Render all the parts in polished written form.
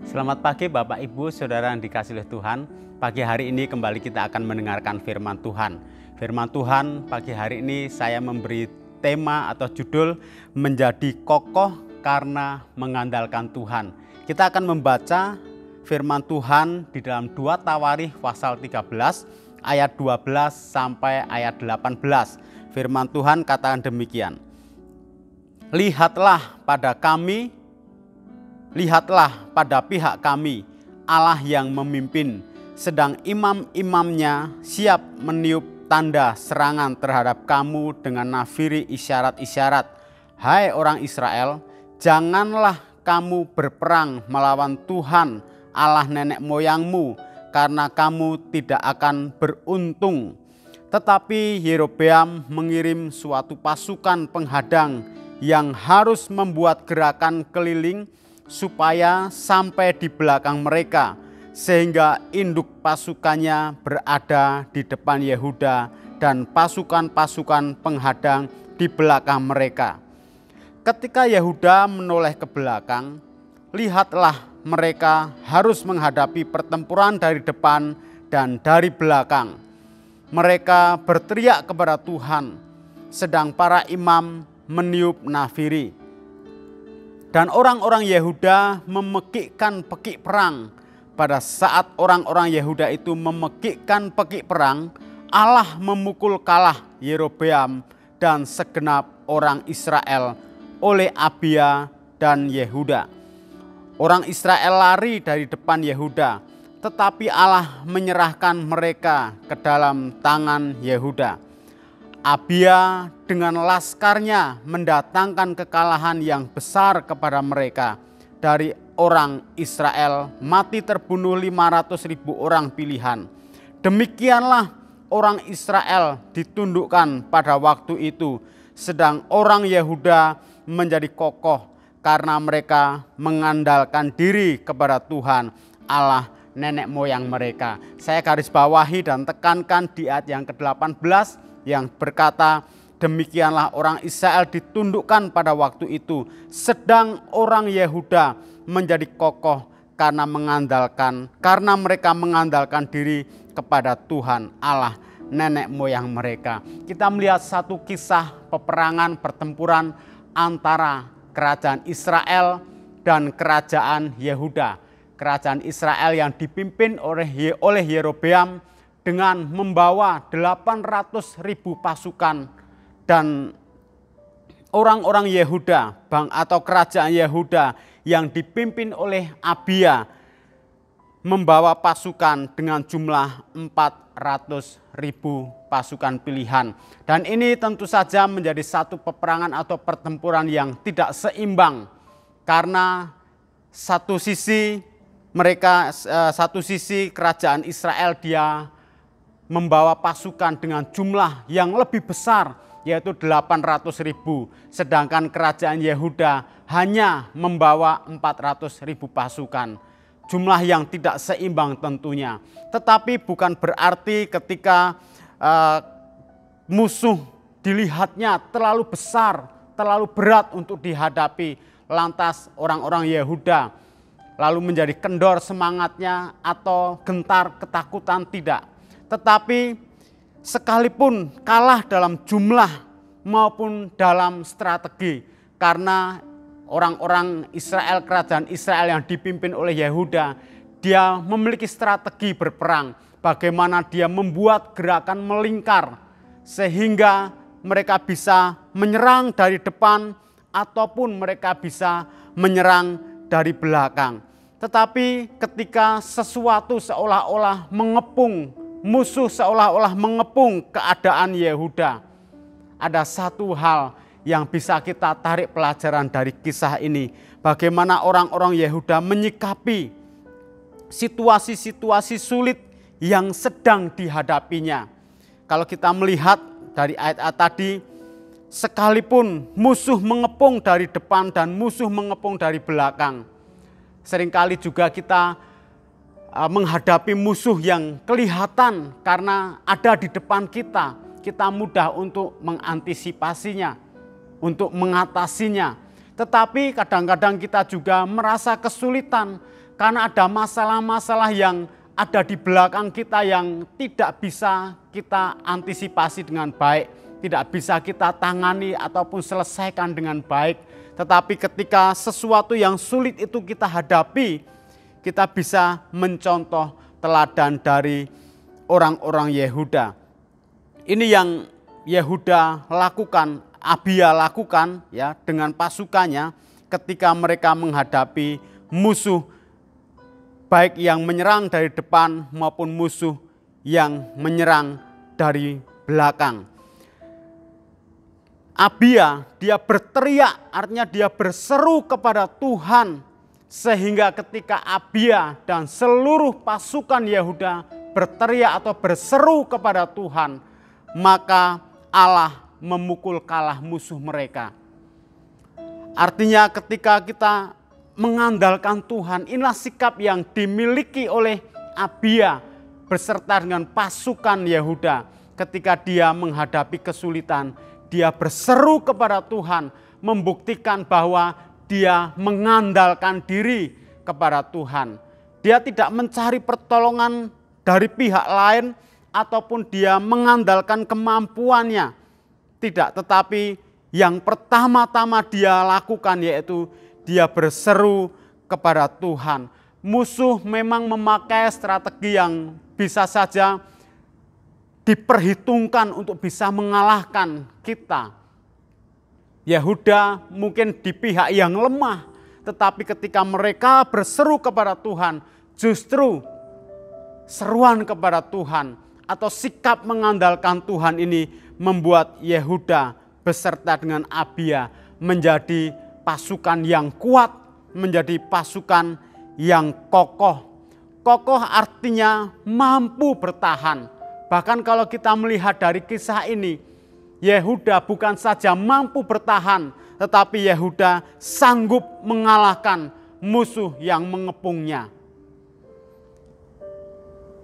Selamat pagi Bapak Ibu Saudara yang dikasihi oleh Tuhan. Pagi hari ini kembali kita akan mendengarkan firman Tuhan. Firman Tuhan pagi hari ini saya memberi tema atau judul menjadi kokoh karena mengandalkan Tuhan. Kita akan membaca firman Tuhan di dalam 2 Tawarikh pasal 13 ayat 12 sampai ayat 18. Firman Tuhan katakan demikian. Lihatlah pada pihak kami, Allah yang memimpin, sedang imam-imamnya siap meniup tanda serangan terhadap kamu dengan nafiri isyarat-isyarat. Hai orang Israel, janganlah kamu berperang melawan Tuhan Allah nenek moyangmu, karena kamu tidak akan beruntung. Tetapi Yerobeam mengirim suatu pasukan penghadang yang harus membuat gerakan keliling supaya sampai di belakang mereka, sehingga induk pasukannya berada di depan Yehuda dan pasukan-pasukan penghadang di belakang mereka. Ketika Yehuda menoleh ke belakang, lihatlah mereka harus menghadapi pertempuran dari depan dan dari belakang. Mereka berteriak kepada Tuhan, sedang para imam meniup nafiri. Dan orang-orang Yehuda memekikkan pekik perang. Pada saat orang-orang Yehuda itu memekikkan pekik perang, Allah memukul kalah Yerobeam dan segenap orang Israel oleh Abia dan Yehuda. Orang Israel lari dari depan Yehuda, tetapi Allah menyerahkan mereka ke dalam tangan Yehuda. Abia dengan laskarnya mendatangkan kekalahan yang besar kepada mereka. Dari orang Israel mati terbunuh 500.000 orang pilihan. Demikianlah orang Israel ditundukkan pada waktu itu, sedang orang Yehuda menjadi kokoh karena mereka mengandalkan diri kepada Tuhan Allah nenek moyang mereka. Saya garis bawahi dan tekankan di ayat yang ke-18 yang berkata, demikianlah orang Israel ditundukkan pada waktu itu, sedang orang Yehuda menjadi kokoh karena mereka mengandalkan diri kepada Tuhan Allah nenek moyang mereka. Kita melihat satu kisah peperangan pertempuran antara kerajaan Israel dan kerajaan Yehuda. Kerajaan Israel yang dipimpin oleh Yerobeam dengan membawa 800.000 pasukan, dan orang-orang Yehuda atau kerajaan Yehuda yang dipimpin oleh Abia membawa pasukan dengan jumlah 400.000 pasukan pilihan. Dan ini tentu saja menjadi satu peperangan atau pertempuran yang tidak seimbang, karena satu sisi kerajaan Israel dia membawa pasukan dengan jumlah yang lebih besar, yaitu 800.000. Sedangkan kerajaan Yehuda hanya membawa 400.000 pasukan. Jumlah yang tidak seimbang tentunya. Tetapi bukan berarti ketika musuh dilihatnya terlalu besar, terlalu berat untuk dihadapi, lantas orang-orang Yehuda lalu menjadi kendor semangatnya atau gentar ketakutan, tidak. Tetapi sekalipun kalah dalam jumlah maupun dalam strategi, karena orang-orang Israel, kerajaan Israel yang dipimpin oleh Yehuda, dia memiliki strategi berperang. Bagaimana dia membuat gerakan melingkar sehingga mereka bisa menyerang dari depan ataupun mereka bisa menyerang dari belakang. Tetapi ketika sesuatu seolah-olah mengepung, musuh seolah-olah mengepung keadaan Yehuda, ada satu hal yang bisa kita tarik pelajaran dari kisah ini. Bagaimana orang-orang Yehuda menyikapi situasi-situasi sulit yang sedang dihadapinya. Kalau kita melihat dari ayat-ayat tadi, sekalipun musuh mengepung dari depan dan musuh mengepung dari belakang, seringkali juga kita menghadapi musuh yang kelihatan karena ada di depan kita. Kita mudah untuk mengantisipasinya, untuk mengatasinya. Tetapi kadang-kadang kita juga merasa kesulitan karena ada masalah-masalah yang ada di belakang kita yang tidak bisa kita antisipasi dengan baik, tidak bisa kita tangani ataupun selesaikan dengan baik. Tetapi ketika sesuatu yang sulit itu kita hadapi, kita bisa mencontoh teladan dari orang-orang Yehuda. Ini yang Yehuda lakukan, Abia lakukan ya dengan pasukannya ketika mereka menghadapi musuh baik yang menyerang dari depan maupun musuh yang menyerang dari belakang. Abia dia berteriak, artinya dia berseru kepada Tuhan, sehingga ketika Abia dan seluruh pasukan Yehuda berteriak atau berseru kepada Tuhan, maka Allah memukul kalah musuh mereka. Artinya ketika kita mengandalkan Tuhan, inilah sikap yang dimiliki oleh Abia beserta dengan pasukan Yehuda. Ketika dia menghadapi kesulitan, dia berseru kepada Tuhan, membuktikan bahwa dia mengandalkan diri kepada Tuhan. Dia tidak mencari pertolongan dari pihak lain ataupun dia mengandalkan kemampuannya. Tidak, tetapi yang pertama-tama dia lakukan yaitu dia berseru kepada Tuhan. Musuh memang memakai strategi yang bisa saja diperhitungkan untuk bisa mengalahkan kita. Yehuda mungkin di pihak yang lemah, tetapi ketika mereka berseru kepada Tuhan, justru seruan kepada Tuhan atau sikap mengandalkan Tuhan ini membuat Yehuda beserta dengan Abia menjadi pasukan yang kuat, menjadi pasukan yang kokoh. Kokoh artinya mampu bertahan. Bahkan kalau kita melihat dari kisah ini, Yehuda bukan saja mampu bertahan, tetapi Yehuda sanggup mengalahkan musuh yang mengepungnya.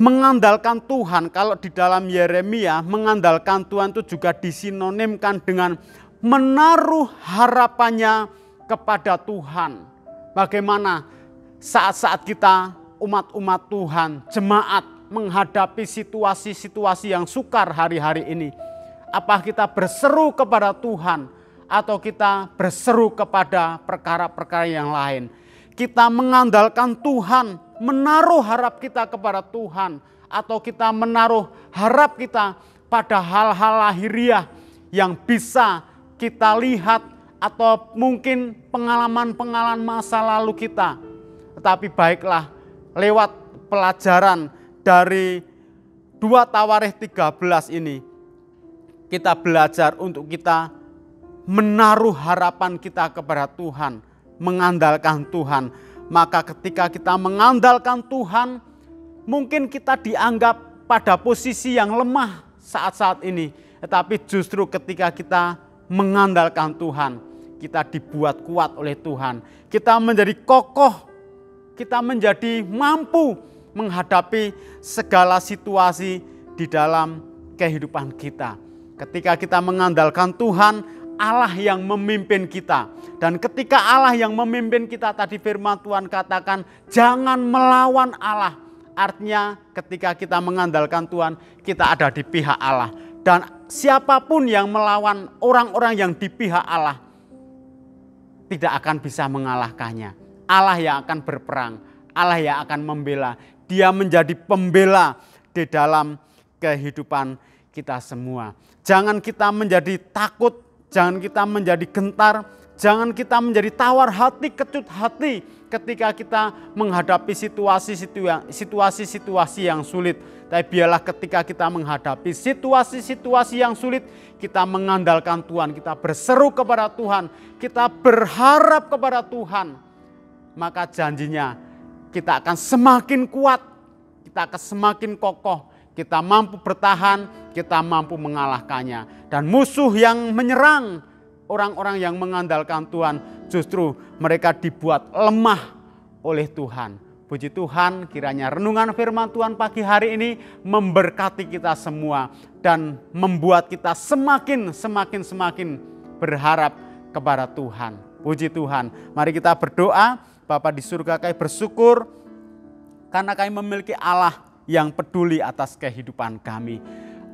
Mengandalkan Tuhan, kalau di dalam Yeremia, mengandalkan Tuhan itu juga disinonimkan dengan menaruh harapannya kepada Tuhan. Bagaimana saat-saat kita umat-umat Tuhan, jemaat menghadapi situasi-situasi yang sukar hari-hari ini. Apa kita berseru kepada Tuhan atau kita berseru kepada perkara-perkara yang lain? Kita mengandalkan Tuhan, menaruh harap kita kepada Tuhan, atau kita menaruh harap kita pada hal-hal lahiriah yang bisa kita lihat atau mungkin pengalaman-pengalaman masa lalu kita. Tetapi baiklah, lewat pelajaran dari 2 Tawarikh 13 ini, kita belajar untuk kita menaruh harapan kita kepada Tuhan, mengandalkan Tuhan. Maka ketika kita mengandalkan Tuhan, mungkin kita dianggap pada posisi yang lemah saat-saat ini. Tetapi justru ketika kita mengandalkan Tuhan, kita dibuat kuat oleh Tuhan. Kita menjadi kokoh, kita menjadi mampu menghadapi segala situasi di dalam kehidupan kita. Ketika kita mengandalkan Tuhan, Allah yang memimpin kita. Dan ketika Allah yang memimpin kita, tadi firman Tuhan katakan, jangan melawan Allah. Artinya ketika kita mengandalkan Tuhan, kita ada di pihak Allah. Dan siapapun yang melawan orang-orang yang di pihak Allah, tidak akan bisa mengalahkannya. Allah yang akan berperang, Allah yang akan membela. Dia menjadi pembela di dalam kehidupan kita semua. Jangan kita menjadi takut, jangan kita menjadi gentar, jangan kita menjadi tawar hati, kecut hati ketika kita menghadapi situasi-situasi yang sulit. Tapi biarlah ketika kita menghadapi situasi-situasi yang sulit, kita mengandalkan Tuhan, kita berseru kepada Tuhan, kita berharap kepada Tuhan. Maka janjinya kita akan semakin kuat, kita akan semakin kokoh, kita mampu bertahan, kita mampu mengalahkannya. Dan musuh yang menyerang orang-orang yang mengandalkan Tuhan, justru mereka dibuat lemah oleh Tuhan. Puji Tuhan, kiranya renungan firman Tuhan pagi hari ini memberkati kita semua dan membuat kita semakin berharap kepada Tuhan. Puji Tuhan. Mari kita berdoa. Bapa di surga, kami bersyukur Karena kami memiliki Allah yang peduli atas kehidupan kami.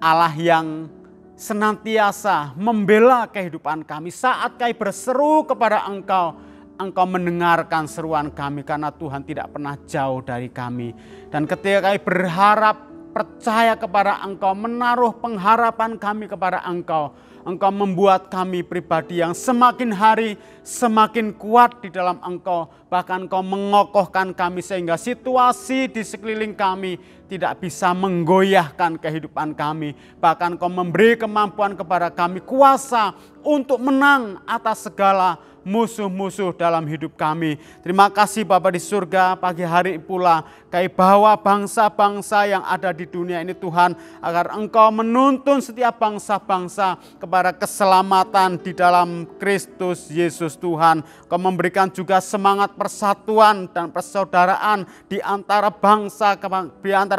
Allah yang senantiasa membela kehidupan kami. Saat kami berseru kepada Engkau, Engkau mendengarkan seruan kami karena Tuhan tidak pernah jauh dari kami. Dan ketika kami berharap, percaya kepada Engkau, menaruh pengharapan kami kepada Engkau, Engkau membuat kami pribadi yang semakin hari semakin kuat di dalam Engkau. Bahkan Engkau mengokohkan kami sehingga situasi di sekeliling kami tidak bisa menggoyahkan kehidupan kami. Bahkan Engkau memberi kemampuan kepada kami, kuasa untuk menang atas segala musuh-musuh dalam hidup kami. Terima kasih Bapa di surga, pagi hari pula kami bawa bangsa-bangsa yang ada di dunia ini Tuhan, agar Engkau menuntun setiap bangsa-bangsa kepada keselamatan di dalam Kristus Yesus Tuhan. Engkau memberikan juga semangat persatuan dan persaudaraan di antara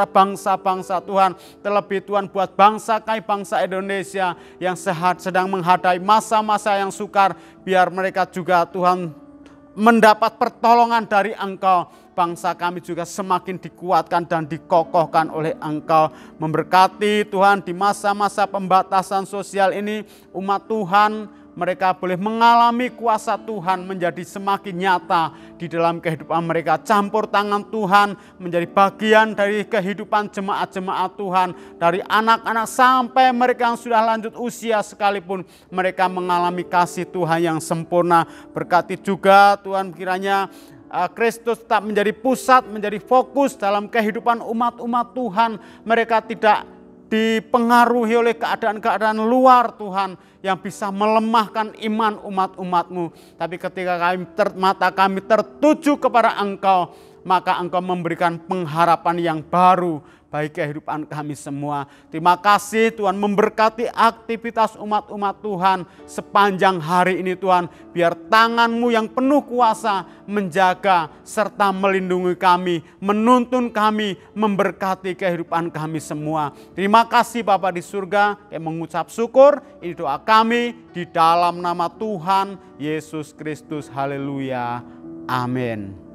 bangsa-bangsa Tuhan. Terlebih Tuhan buat bangsa kami, bangsa Indonesia yang sedang menghadapi masa-masa yang sukar, biar mereka juga Tuhan mendapat pertolongan dari Engkau. Bangsa kami juga semakin dikuatkan dan dikokohkan oleh Engkau. Memberkati Tuhan di masa-masa pembatasan sosial ini, umat Tuhan mereka boleh mengalami kuasa Tuhan menjadi semakin nyata di dalam kehidupan mereka. Campur tangan Tuhan menjadi bagian dari kehidupan jemaat-jemaat Tuhan. Dari anak-anak sampai mereka yang sudah lanjut usia sekalipun, mereka mengalami kasih Tuhan yang sempurna. Berkati juga Tuhan, kiranya Kristus tetap menjadi pusat, menjadi fokus dalam kehidupan umat-umat Tuhan. Mereka tidak dipengaruhi oleh keadaan-keadaan luar Tuhan yang bisa melemahkan iman umat-umat-Mu. Tapi ketika mata kami tertuju kepada Engkau, maka Engkau memberikan pengharapan yang baru bagi kehidupan kami semua. Terima kasih Tuhan, memberkati aktivitas umat-umat Tuhan sepanjang hari ini Tuhan. Biar tangan-Mu yang penuh kuasa menjaga serta melindungi kami, menuntun kami, memberkati kehidupan kami semua. Terima kasih Bapa di surga, yang mengucap syukur. Ini doa kami di dalam nama Tuhan Yesus Kristus. Haleluya. Amin.